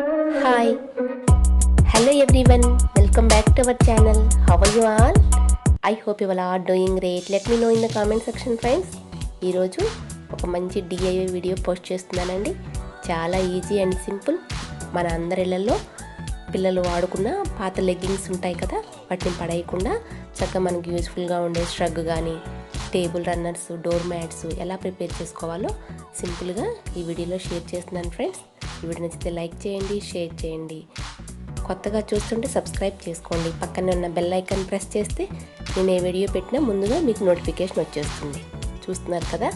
Hi, hello everyone, welcome back to our channel. How are you all? I hope you all are doing great. Let me know in the comment section friends. ఈరోజు ఒక మంచి DIY video post చేస్తున్నానండి. చాలా easy and simple. మన అందరి ఇళ్ళల్లో పిల్లలు వాడుకున్న పాత లెగ్గింగ్స్ ఉంటాయి కదా, వాటిని పడేయకుండా చక్కగా మనకి యూస్ఫుల్గా ఉండే ష్రగ్ కానీ టేబుల్ రన్నర్స్, డోర్ మ్యాట్స్ ఎలా ప్రిపేర్ చేసుకోవాలో సింపుల్గా ఈ వీడియోలో షేర్ చేస్తున్నాను ఫ్రెండ్స్. ఈ వీడియో నచ్చితే లైక్ చేయండి, షేర్ చేయండి. కొత్తగా చూస్తుంటే సబ్స్క్రైబ్ చేసుకోండి. పక్కనే ఉన్న బెల్ ఐకాన్ ప్రెస్ చేస్తే నేను ఏ వీడియో పెట్టినా ముందుగా మీకు నోటిఫికేషన్ వచ్చేస్తుంది. చూస్తున్నారు కదా,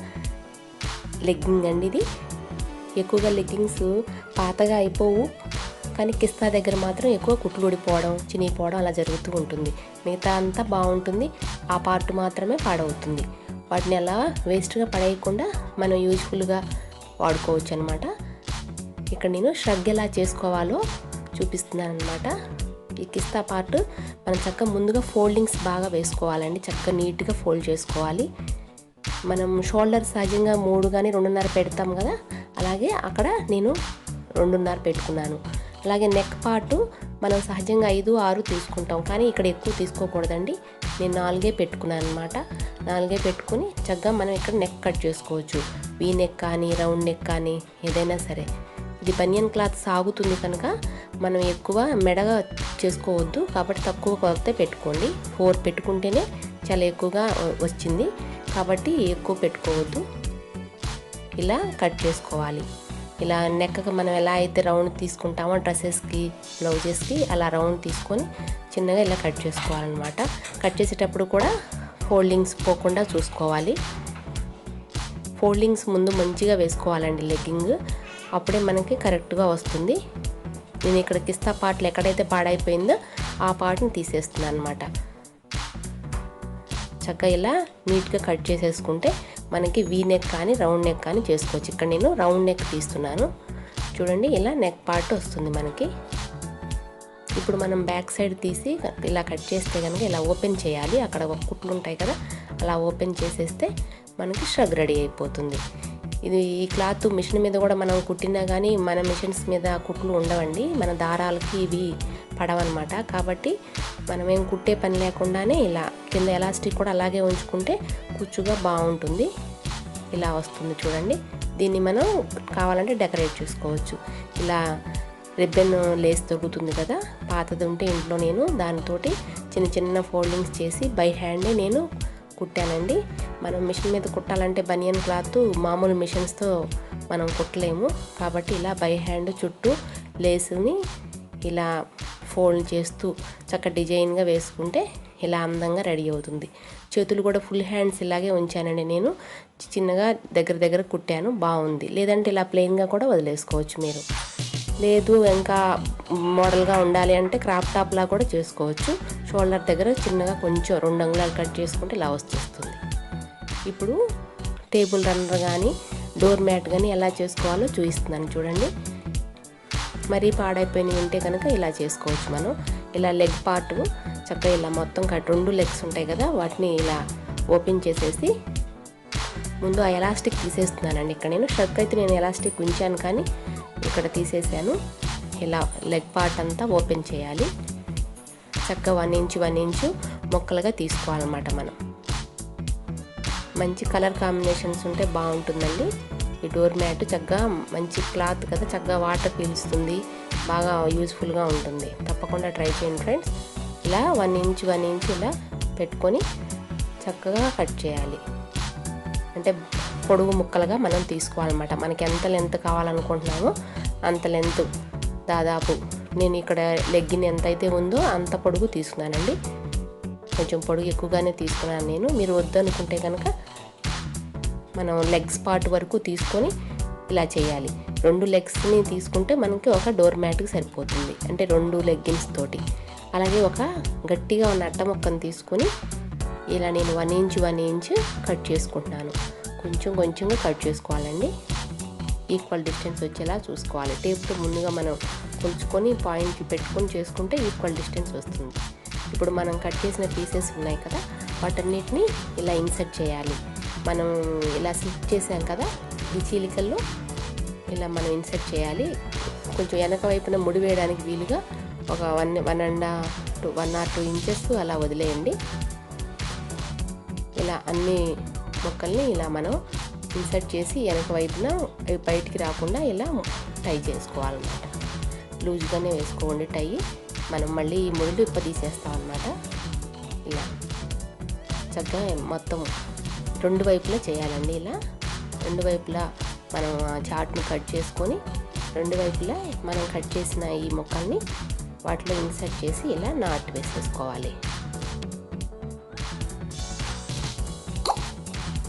లెగ్గింగ్ అండి ఇది. ఎక్కువగా లెగ్గింగ్స్ పాతగా అయిపోవు, కానీ కిస్తా దగ్గర మాత్రం ఎక్కువ కుట్లు ఊడిపోవడం, చినిగిపోవడం అలా జరుగుతూ ఉంటుంది. మిగతా అంతా బాగుంటుంది, ఆ పార్ట్ మాత్రమే పాడవుతుంది. వాటిని అలా వేస్ట్గా పడేయకుండా మనం యూజ్ఫుల్గా వాడుకోవచ్చు అనమాట. ఇక్కడ నేను ష్రగ్ ఎలా చేసుకోవాలో చూపిస్తున్నాను అనమాట. ఈ కిస్తా పార్ట్ మనం చక్కగా ముందుగా ఫోల్డింగ్స్ బాగా వేసుకోవాలండి. చక్కగా నీట్గా ఫోల్డ్ చేసుకోవాలి. మనం షోల్డర్ సహజంగా 3 కానీ 2.5 పెడతాం కదా, అలాగే అక్కడ నేను 2.5 పెట్టుకున్నాను. అలాగే నెక్ పార్టు మనం సహజంగా 5, 6 తీసుకుంటాం, కానీ ఇక్కడ ఎక్కువ తీసుకోకూడదండి. నేను 4 పెట్టుకున్నాను అనమాట. 4 పెట్టుకుని చక్కగా మనం ఇక్కడ నెక్ కట్ చేసుకోవచ్చు. వీ నెక్ కానీ రౌండ్ నెక్ కానీ ఏదైనా సరే. ఇది బనియన్ క్లాత్ సాగుతుంది కనుక మనం ఎక్కువ మెడగా చేసుకోవద్దు, కాబట్టి తక్కువ కొలతే పెట్టుకోండి. 4 పెట్టుకుంటేనే చాలా ఎక్కువగా వచ్చింది, కాబట్టి ఎక్కువ పెట్టుకోవద్దు. ఇలా కట్ చేసుకోవాలి. ఇలా నెక్కకి మనం ఎలా అయితే రౌండ్ తీసుకుంటామో డ్రెస్సెస్కి, బ్లౌజెస్కి అలా రౌండ్ తీసుకొని చిన్నగా ఇలా కట్ చేసుకోవాలన్నమాట. కట్ చేసేటప్పుడు కూడా ఫోల్డింగ్స్ పోకుండా చూసుకోవాలి. ఫోల్డింగ్స్ ముందు మంచిగా వేసుకోవాలండి లెగ్గింగ్, అప్పుడే మనకి కరెక్ట్గా వస్తుంది. నేను ఇక్కడ కిస్తా పార్ట్లు ఎక్కడైతే పాడైపోయిందో ఆ పార్ట్ని తీసేస్తున్నాను అనమాట. చక్కగా ఇలా నీట్గా కట్ చేసేసుకుంటే మనకి వీ నెక్ కానీ రౌండ్ నెక్ కానీ చేసుకోవచ్చు. ఇక్కడ నేను రౌండ్ నెక్ తీస్తున్నాను. చూడండి, ఇలా నెక్ పార్ట్ వస్తుంది మనకి. ఇప్పుడు మనం బ్యాక్ సైడ్ తీసి ఇలా కట్ చేస్తే కనుక ఇలా ఓపెన్ చేయాలి. అక్కడ ఒక కుట్లు ఉంటాయి కదా, అలా ఓపెన్ చేసేస్తే మనకి ష్రగ్ రెడీ అయిపోతుంది. ఈ క్లాత్ మిషన్ మీద కూడా మనం కుట్టినా కానీ మన మిషన్స్ మీద కుట్లు ఉండవండి. మన దారాలకి ఇవి పడవన్నమాట. కాబట్టి మనమేం కుట్టే పని లేకుండానే ఇలా కింద ఎలాస్టిక్ కూడా అలాగే ఉంచుకుంటే కుచ్చుగా బాగుంటుంది. ఇలా వస్తుంది చూడండి. దీన్ని మనం కావాలంటే డెకరేట్ చేసుకోవచ్చు. ఇలా రిబ్బన్ లేస్ దొరుకుతుంది కదా, పాతది ఉంటే ఇంట్లో నేను దానితోటి చిన్న చిన్న ఫోల్డింగ్స్ చేసి బై హ్యాండే నేను కుట్టానండి. మనం మిషన్ మీద కుట్టాలంటే బనియన్ క్లాత్ మామూలు మిషన్స్తో మనం కుట్టలేము, కాబట్టి ఇలా బై హ్యాండ్ చుట్టూ లేసుని ఇలా ఫోల్డ్ చేస్తూ చక్కగా డిజైన్గా వేసుకుంటే ఇలా అందంగా రెడీ అవుతుంది. చేతులు కూడా ఫుల్ హ్యాండ్స్ ఇలాగే ఉంచానండి. నేను చిన్నగా దగ్గర కుట్టాను, బాగుంది. లేదంటే ఇలా ప్లెయిన్గా కూడా వదిలేసుకోవచ్చు మీరు. లేదు ఇంకా మోడల్గా ఉండాలి అంటే క్రాప్ టాప్లా కూడా చేసుకోవచ్చు. షోల్డర్ దగ్గర చిన్నగా కొంచెం 2 అంగుళాలు కట్ చేసుకుంటే ఇలా వచ్చేస్తుంది. ఇప్పుడు టేబుల్ రన్నర్ కానీ డోర్ మ్యాట్ కానీ ఎలా చేసుకోవాలో చూపిస్తున్నాను చూడండి. మరీ పాడైపోయినవి ఉంటే కనుక ఇలా చేసుకోవచ్చు మనం. ఇలా లెగ్ పార్ట్ చక్కగా ఇలా మొత్తం 2 లెగ్స్ ఉంటాయి కదా, వాటిని ఇలా ఓపెన్ చేసేసి ముందు ఆ ఎలాస్టిక్ తీసేస్తున్నానండి. ఇక్కడ నేను ష్రగ్ అయితే నేను ఎలాస్టిక్ ఉంచాను, కానీ ఇక్కడ తీసేసాను. ఇలా లెగ్ పార్ట్ అంతా ఓపెన్ చేయాలి. చక్కగా 1 ఇంచు మొక్కలుగా తీసుకోవాలన్నమాట. మనం మంచి కలర్ కాంబినేషన్స్ ఉంటే బాగుంటుందండి. ఈ డోర్ మ్యాట్ చక్కగా మంచి క్లాత్ కదా, చక్కగా వాటర్ పీల్చుతుంది, బాగా యూజ్ఫుల్గా ఉంటుంది. తప్పకుండా ట్రై చేయండి ఫ్రెండ్స్. ఇలా 1 ఇంచు ఇలా పెట్టుకొని చక్కగా కట్ చేయాలి. అంటే పొడుగు ముక్కలుగా మనం తీసుకోవాలన్నమాట. మనకి ఎంత లెంత్ కావాలనుకుంటున్నామో అంత లెంత్, దాదాపు నేను ఇక్కడ లెగ్గిన్ ఎంత అయితే ఉందో అంత పొడుగు తీసుకున్నానండి. కొంచెం పొడుగు ఎక్కువగానే తీసుకున్నాను నేను. మీరు వద్దనుకుంటే కనుక మనం లెగ్స్ పార్ట్ వరకు తీసుకొని ఇలా చేయాలి. 2 లెగ్స్ని తీసుకుంటే మనకి ఒక డోర్ మ్యాట్కి సరిపోతుంది, అంటే 2 లెగ్గిన్స్ తోటి. అలాగే ఒక గట్టిగా ఉన్న అట్ట ముక్కను తీసుకొని ఇలా నేను 1 ఇంచు కట్ చేసుకుంటున్నాను. కొంచెంగా కట్ చేసుకోవాలండి. ఈక్వల్ డిస్టెన్స్ వచ్చేలా చూసుకోవాలి. టేప్తో ముందుగా మనం కొలుచుకొని పాయింట్ పెట్టుకొని చేసుకుంటే ఈక్వల్ డిస్టెన్స్ వస్తుంది. ఇప్పుడు మనం కట్ చేసిన పీసెస్ ఉన్నాయి కదా, వాటన్నిటిని ఇలా ఇన్సర్ట్ చేయాలి. మనం ఇలా స్లిప్ చేసాం కదా, ఈ చీలికల్లో ఇలా మనం ఇన్సర్ట్ చేయాలి. కొంచెం వెనక వైపున ముడి వేయడానికి వీలుగా ఒక 1 or 2 ఇంచెస్ అలా వదిలేయండి. ఇలా అన్ని ముక్కల్ని ఇలా మనం ఇన్సర్ట్ చేసి వెనక వైపున అవి బయటికి రాకుండా ఇలా టై చేసుకోవాలన్నమాట. లూజ్గానే వేసుకోండి టై. మనం మళ్ళీ ఈ ముళ్ళు తీసేస్తాం అన్నమాట. ఇలా చక్కగా మొత్తం 2 వైపులా చేయాలండి. ఇలా 2 వైపులా మనం ఆ చార్ట్ను కట్ చేసుకొని 2 వైపులా మనం కట్ చేసిన ఈ ముక్కల్ని వాటిలో ఇన్సర్ట్ చేసి ఇలా నాట్ వేసేసుకోవాలి.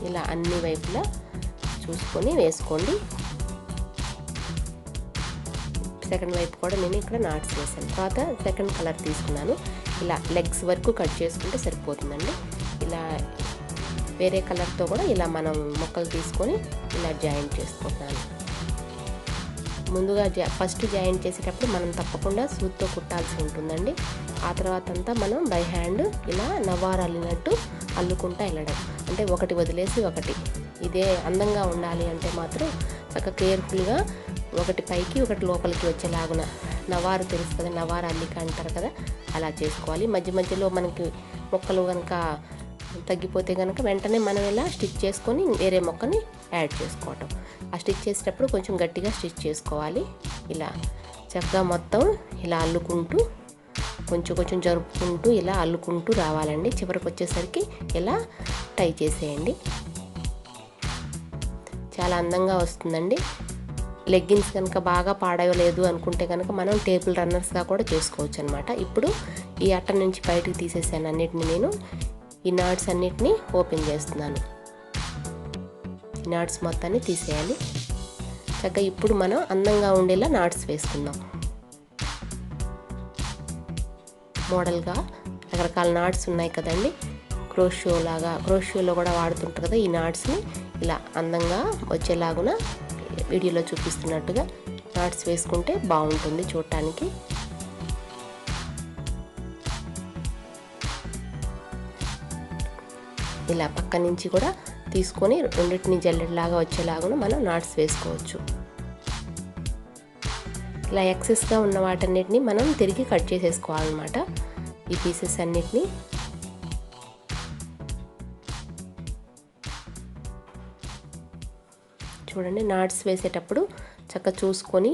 ఇలా అన్ని వైపులా చూసుకొని వేసుకోండి. సెకండ్ వైపు కూడా నేను ఇక్కడ నాట్స్ వేసాను. తర్వాత సెకండ్ కలర్ తీసుకున్నాను. ఇలా లెగ్స్ వరకు కట్ చేసుకుంటే సరిపోతుందండి. ఇలా వేరే కలర్తో కూడా ఇలా మనం ముక్కలు తీసుకొని ఇలా జాయింట్ చేసుకుంటున్నాను. ముందుగా ఫస్ట్ జాయింట్ చేసేటప్పుడు మనం తప్పకుండా సూత్తో కుట్టాల్సి ఉంటుందండి. ఆ తర్వాత అంతా మనం బై హ్యాండ్ ఇలా నవారు అల్లినట్టు అల్లుకుంటా వెళ్ళడం. అంటే ఒకటి వదిలేసి ఒకటి. ఇదే అందంగా ఉండాలి అంటే మాత్రం చక్కగా కేర్ఫుల్గా ఒకటి పైకి ఒకటి లోపలికి వచ్చేలాగున నవారు తెలుసు కదా, నవారు అల్లిక అంటారు కదా, అలా చేసుకోవాలి. మధ్య మధ్యలో మనకి మొక్కలు కనుక తగ్గిపోతే కనుక వెంటనే మనం ఇలా స్టిచ్ చేసుకొని వేరే మొక్కని యాడ్ చేసుకోవటం. ఆ స్టిచ్ చేసేటప్పుడు కొంచెం గట్టిగా స్టిచ్ చేసుకోవాలి. ఇలా చక్కగా మొత్తం ఇలా అల్లుకుంటూ కొంచెం జరుపుకుంటూ ఇలా అల్లుకుంటూ రావాలండి. చివరికి వచ్చేసరికి ఇలా టై చేసేయండి. చాలా అందంగా వస్తుందండి. లెగ్గిన్స్ కనుక బాగా పాడవలేదు అనుకుంటే కనుక మనం టేబుల్ రన్నర్స్గా కూడా చేసుకోవచ్చు అనమాట. ఇప్పుడు ఈ అట్ట నుంచి బయటకు తీసేసాను అన్నిటిని. నేను ఈ నాట్స్ అన్నిటినీ ఓపెన్ చేస్తున్నాను. ఈ నాట్స్ మొత్తాన్ని తీసేయాలి. చక్కగా ఇప్పుడు మనం అందంగా ఉండేలా నాట్స్ వేసుకుందాం. మోడల్గా రకరకాల నాట్స్ ఉన్నాయి కదండి, క్రోషోలో కూడా వాడుతుంటారు కదా. ఈ నాట్స్ని ఇలా అందంగా వచ్చేలాగున వీడియోలో చూపిస్తున్నట్టుగా నాట్స్ వేసుకుంటే బాగుంటుంది చూడటానికి. ఇలా పక్క నుంచి కూడా తీసుకొని రెండింటిని జల్లెడలాగా వచ్చేలాగా మనం నాట్స్ వేసుకోవచ్చు. ఇలా ఎక్సెస్గా ఉన్న వాటన్నిటిని మనం తిరిగి కట్ చేసేసుకోవాలన్నమాట. ఈ పీసెస్ అన్నిటిని చూడండి. నాట్స్ వేసేటప్పుడు చక్కగా చూసుకొని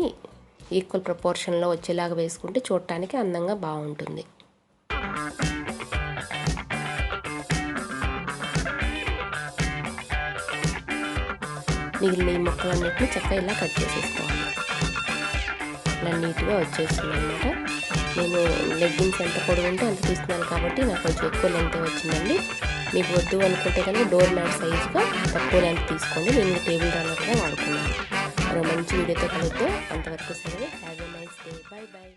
ఈక్వల్ ప్రపోర్షన్లో వచ్చేలాగా వేసుకుంటే చూడటానికి అందంగా బాగుంటుంది. మిగిలిన ఈ ముక్కలన్నిటిని చక్కగా ఇలా కట్ చేసేసుకోవాలి. ఇలా నీట్గా వచ్చేస్తుంది అనమాట. నేను లెగ్గిన్స్ ఎంత పొడవు ఉంటే అంత తీసుకున్నాను కాబట్టి నాకు కొంచెం ఎక్కువ లెంత్ వచ్చిందండి. మీకు వద్దు అనుకుంటే కనుక డోర్ మ్యాట్ సైజుగా తక్కువ లెంత్ తీసుకోండి. నేను టేబుల్ రన్నర్గా వాడుకున్నాను. మనం మంచి వీడియోతో కలుద్దాం. అంతవరకు సరే. Have a nice day. By by.